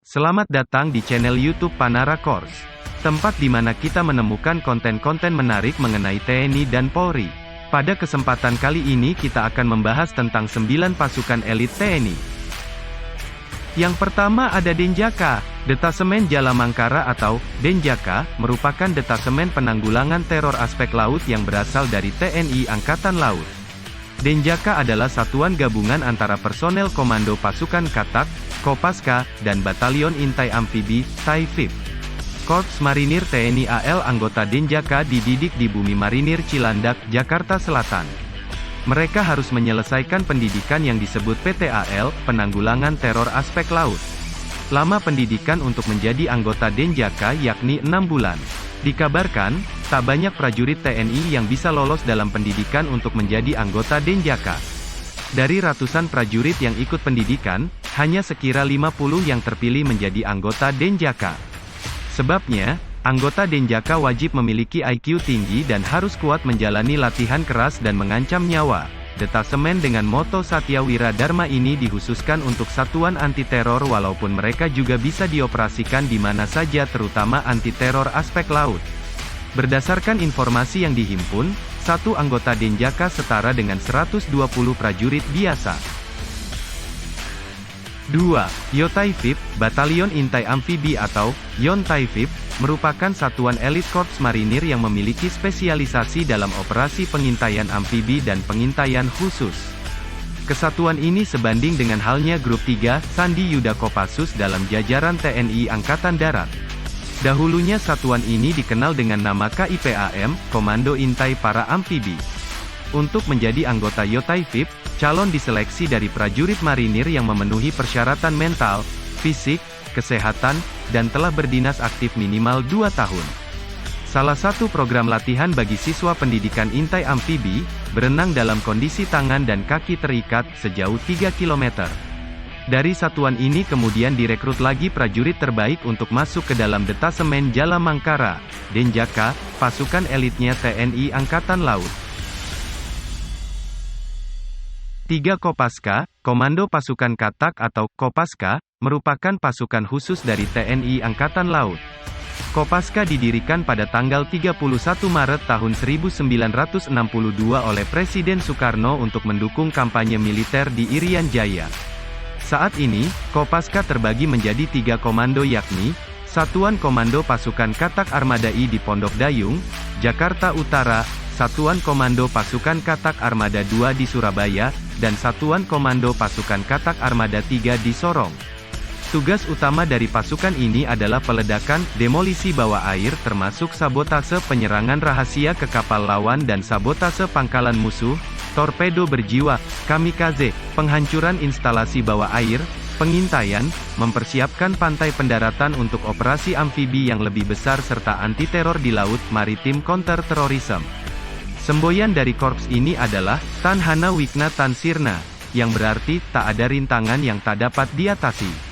Selamat datang di channel YouTube Panara Corps, tempat di mana kita menemukan konten-konten menarik mengenai TNI dan Polri. Pada kesempatan kali ini kita akan membahas tentang 9 pasukan elit TNI. Yang pertama ada Denjaka. Detasemen Jala Mangkara atau Denjaka merupakan detasemen penanggulangan teror aspek laut yang berasal dari TNI Angkatan Laut. Denjaka adalah satuan gabungan antara personel komando pasukan Katak, Kopaska, dan Batalion Intai Amfibi, TAI-FIB. Korps Marinir TNI AL anggota Denjaka dididik di Bumi Marinir Cilandak, Jakarta Selatan. Mereka harus menyelesaikan pendidikan yang disebut PTAL, Penanggulangan Teror Aspek Laut. Lama pendidikan untuk menjadi anggota Denjaka yakni 6 bulan. Dikabarkan, tak banyak prajurit TNI yang bisa lolos dalam pendidikan untuk menjadi anggota Denjaka. Dari ratusan prajurit yang ikut pendidikan, hanya sekira 50 yang terpilih menjadi anggota Denjaka. Sebabnya, anggota Denjaka wajib memiliki IQ tinggi dan harus kuat menjalani latihan keras dan mengancam nyawa. Detasemen dengan moto Satya Wira Dharma ini dikhususkan untuk satuan anti-teror walaupun mereka juga bisa dioperasikan di mana saja terutama anti-teror aspek laut. Berdasarkan informasi yang dihimpun, satu anggota Denjaka setara dengan 120 prajurit biasa. 2. YONTAI-FIB, Batalion Intai Amfibi atau YONTAI-FIB, merupakan satuan elit Korps Marinir yang memiliki spesialisasi dalam operasi pengintaian amfibi dan pengintaian khusus. Kesatuan ini sebanding dengan halnya Grup 3, Sandi Yuda Kopassus dalam jajaran TNI Angkatan Darat. Dahulunya satuan ini dikenal dengan nama KIPAM, Komando Intai Para Amfibi. Untuk menjadi anggota YONTAI-FIB, calon diseleksi dari prajurit marinir yang memenuhi persyaratan mental, fisik, kesehatan, dan telah berdinas aktif minimal 2 tahun. Salah satu program latihan bagi siswa pendidikan Intai Amfibi, berenang dalam kondisi tangan dan kaki terikat, sejauh 3 km. Dari satuan ini kemudian direkrut lagi prajurit terbaik untuk masuk ke dalam detasemen Jala Mangkara, Denjaka, pasukan elitnya TNI Angkatan Laut. 3. Kopaska, Komando Pasukan Katak atau Kopaska, merupakan pasukan khusus dari TNI Angkatan Laut. Kopaska didirikan pada tanggal 31 Maret tahun 1962 oleh Presiden Soekarno untuk mendukung kampanye militer di Irian Jaya. Saat ini, Kopaska terbagi menjadi 3 komando yakni, Satuan Komando Pasukan Katak Armada I di Pondok Dayung, Jakarta Utara, Satuan Komando Pasukan Katak Armada II di Surabaya, dan Satuan Komando Pasukan Katak Armada III di Sorong. Tugas utama dari pasukan ini adalah peledakan, demolisi bawah air termasuk sabotase penyerangan rahasia ke kapal lawan dan sabotase pangkalan musuh, torpedo berjiwa, kamikaze, penghancuran instalasi bawah air, pengintaian, mempersiapkan pantai pendaratan untuk operasi amfibi yang lebih besar serta anti-teror di laut, maritim counter-terrorism. Semboyan dari korps ini adalah, Tan Hana Wikna Tan Sirna, yang berarti, tak ada rintangan yang tak dapat diatasi.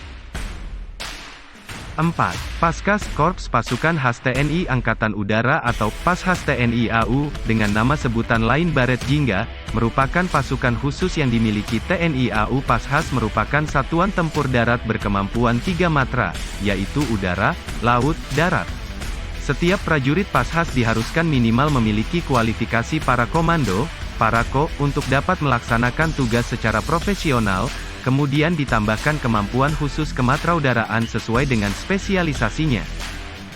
4. Paskas, Korps Pasukan Khas TNI Angkatan Udara atau Pashas TNI AU, dengan nama sebutan lain Baret Jingga, merupakan pasukan khusus yang dimiliki TNI AU. Pashas merupakan satuan tempur darat berkemampuan 3 matra, yaitu udara, laut, darat. Setiap prajurit Pashas diharuskan minimal memiliki kualifikasi para komando, Parako, untuk dapat melaksanakan tugas secara profesional, kemudian ditambahkan kemampuan khusus kematraudaraan sesuai dengan spesialisasinya.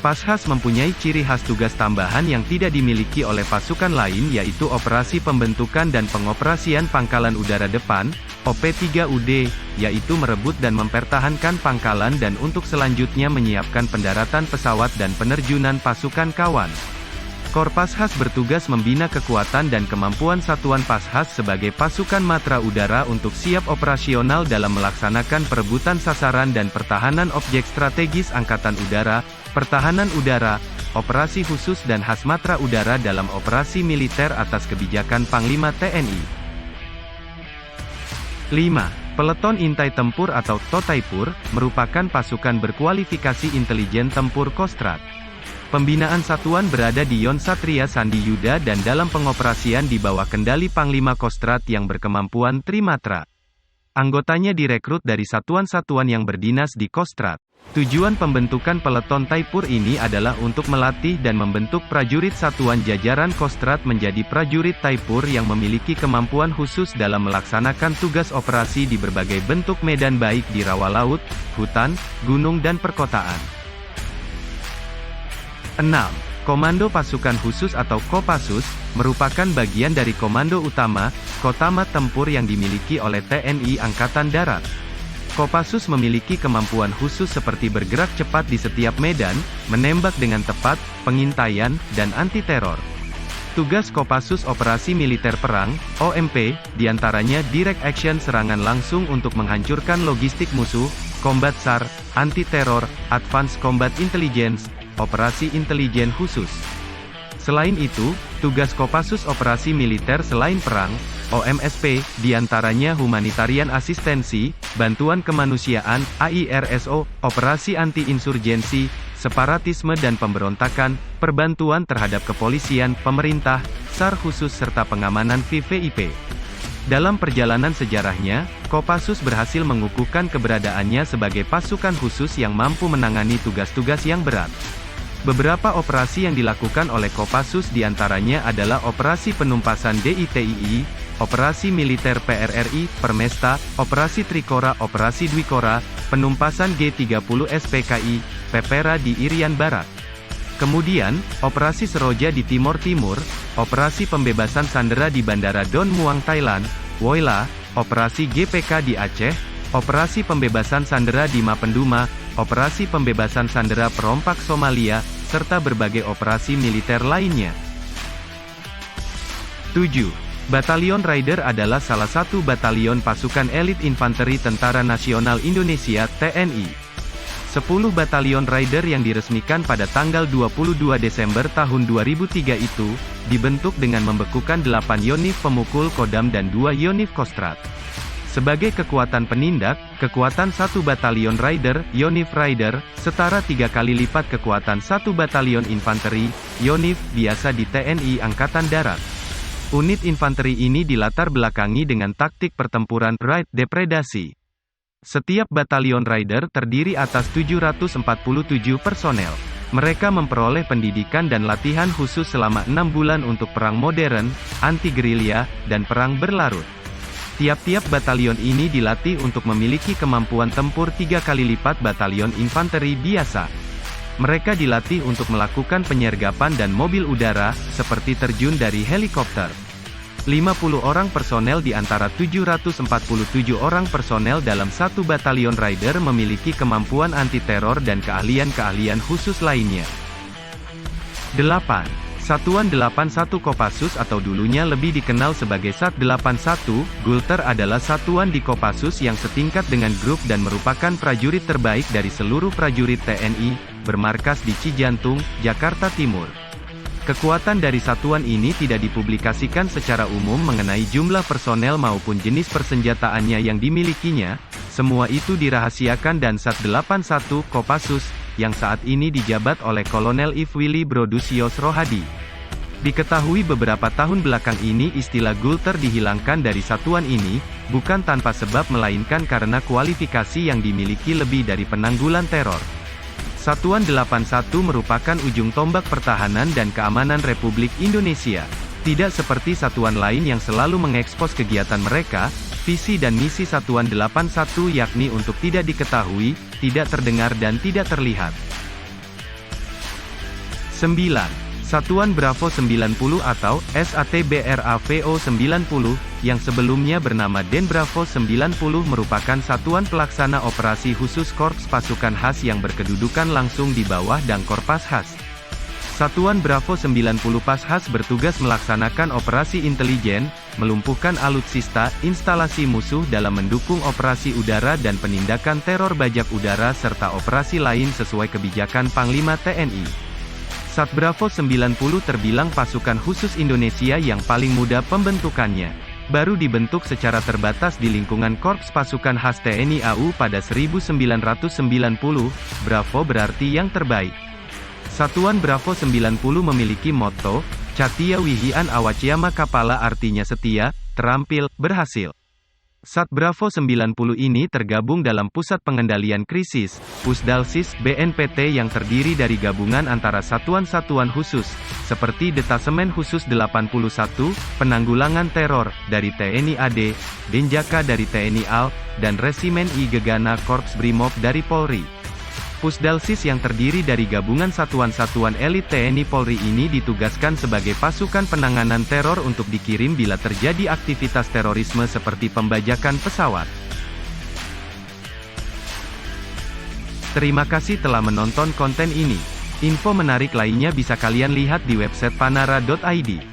Pashas mempunyai ciri khas tugas tambahan yang tidak dimiliki oleh pasukan lain yaitu operasi pembentukan dan pengoperasian pangkalan udara depan, OP3UD, yaitu merebut dan mempertahankan pangkalan dan untuk selanjutnya menyiapkan pendaratan pesawat dan penerjunan pasukan kawan. Korpashas bertugas membina kekuatan dan kemampuan satuan Pashas sebagai pasukan matra udara untuk siap operasional dalam melaksanakan perebutan sasaran dan pertahanan objek strategis Angkatan Udara, pertahanan udara, operasi khusus dan khas matra udara dalam operasi militer atas kebijakan Panglima TNI. 5. Peleton Intai Tempur atau Totaipur, merupakan pasukan berkualifikasi intelijen tempur Kostrad. Pembinaan satuan berada di Yon Satria Sandi Yuda dan dalam pengoperasian di bawah kendali Panglima Kostrad yang berkemampuan Trimatra. Anggotanya direkrut dari satuan-satuan yang berdinas di Kostrad. Tujuan pembentukan peleton Taipur ini adalah untuk melatih dan membentuk prajurit satuan jajaran Kostrad menjadi prajurit Taipur yang memiliki kemampuan khusus dalam melaksanakan tugas operasi di berbagai bentuk medan baik di rawa laut, hutan, gunung dan perkotaan. 6. Komando Pasukan Khusus atau Kopassus, merupakan bagian dari Komando Utama, Kotama Tempur yang dimiliki oleh TNI Angkatan Darat. Kopassus memiliki kemampuan khusus seperti bergerak cepat di setiap medan, menembak dengan tepat, pengintaian, dan anti-teror. Tugas Kopassus Operasi Militer Perang, OMP, diantaranya Direct Action serangan langsung untuk menghancurkan logistik musuh, Combat SAR, anti-teror, Advanced Combat Intelligence, Operasi Intelijen Khusus. Selain itu, tugas Kopassus Operasi Militer Selain Perang, OMSP, diantaranya humanitarian asistensi, bantuan kemanusiaan, AIRSO, operasi anti-insurgensi, separatisme dan pemberontakan, perbantuan terhadap kepolisian, pemerintah, SAR khusus serta pengamanan VVIP. Dalam perjalanan sejarahnya, Kopassus berhasil mengukuhkan keberadaannya sebagai pasukan khusus yang mampu menangani tugas-tugas yang berat. Beberapa operasi yang dilakukan oleh Kopassus diantaranya adalah Operasi Penumpasan DITII, Operasi Militer PRRI, Permesta, Operasi Trikora, Operasi Dwikora, Penumpasan G30 SPKI, Pepera di Irian Barat. Kemudian, Operasi Seroja di Timor Timur, Operasi Pembebasan Sandera di Bandara Don Muang Thailand, Woyla, Operasi GPK di Aceh, Operasi Pembebasan Sandera di Mapenduma, Operasi Pembebasan Sandera Perompak Somalia, serta berbagai operasi militer lainnya. 7. Batalion Raider adalah salah satu batalion pasukan elit infanteri Tentara Nasional Indonesia, TNI. 10 batalion Raider yang diresmikan pada tanggal 22 Desember tahun 2003 itu, dibentuk dengan membekukan 8 Yonif Pemukul Kodam dan 2 Yonif Kostrad. Sebagai kekuatan penindak, kekuatan 1 batalion Raider, Yonif Raider, setara 3 kali lipat kekuatan 1 batalion infanteri, Yonif, biasa di TNI Angkatan Darat. Unit infanteri ini dilatar belakangi dengan taktik pertempuran raid depredasi. Setiap batalion Raider terdiri atas 747 personel. Mereka memperoleh pendidikan dan latihan khusus selama 6 bulan untuk perang modern, anti-gerilya, dan perang berlarut. Tiap-tiap batalion ini dilatih untuk memiliki kemampuan tempur 3 kali lipat batalion infanteri biasa. Mereka dilatih untuk melakukan penyergapan dan mobil udara, seperti terjun dari helikopter. 50 orang personel di antara 747 orang personel dalam satu batalion Raider memiliki kemampuan anti-teror dan keahlian-keahlian khusus lainnya. 8. Satuan 81 Kopassus atau dulunya lebih dikenal sebagai Sat 81, Gulter adalah satuan di Kopassus yang setingkat dengan grup dan merupakan prajurit terbaik dari seluruh prajurit TNI, bermarkas di Cijantung, Jakarta Timur. Kekuatan dari satuan ini tidak dipublikasikan secara umum mengenai jumlah personel maupun jenis persenjataannya yang dimilikinya, semua itu dirahasiakan dan Sat 81 Kopassus, yang saat ini dijabat oleh Kolonel If Willy Brodus Rohadi. Diketahui beberapa tahun belakang ini istilah Gulter dihilangkan dari satuan ini, bukan tanpa sebab melainkan karena kualifikasi yang dimiliki lebih dari penanggulan teror. Satuan 81 merupakan ujung tombak pertahanan dan keamanan Republik Indonesia. Tidak seperti satuan lain yang selalu mengekspos kegiatan mereka, visi dan misi Satuan 81 yakni untuk tidak diketahui, tidak terdengar dan tidak terlihat. 9. Satuan Bravo 90 atau SATBRAVO 90, yang sebelumnya bernama Den Bravo 90 merupakan satuan pelaksana operasi khusus Korps Pasukan Khas yang berkedudukan langsung di bawah Dangkor Paskhas. Satuan Bravo 90 Paskhas bertugas melaksanakan operasi intelijen, melumpuhkan alutsista, instalasi musuh dalam mendukung operasi udara dan penindakan teror bajak udara serta operasi lain sesuai kebijakan Panglima TNI. Sat Bravo 90 terbilang pasukan khusus Indonesia yang paling muda pembentukannya. Baru dibentuk secara terbatas di lingkungan Korps Pasukan Khas TNI AU pada 1990, Bravo berarti yang terbaik. Satuan Bravo 90 memiliki motto, Catia Wihian Awaciyama Kapala artinya setia, terampil, berhasil. Sat Bravo 90 ini tergabung dalam Pusat Pengendalian Krisis, Pusdalsis, BNPT yang terdiri dari gabungan antara satuan-satuan khusus, seperti Detasemen Khusus 81, Penanggulangan Teror, dari TNI AD, Denjaka dari TNI AL, dan Resimen I Gegana Korps Brimob dari Polri. Pusdalsis yang terdiri dari gabungan satuan-satuan elit TNI Polri ini ditugaskan sebagai pasukan penanganan teror untuk dikirim bila terjadi aktivitas terorisme seperti pembajakan pesawat. Terima kasih telah menonton konten ini. Info menarik lainnya bisa kalian lihat di website panara.id.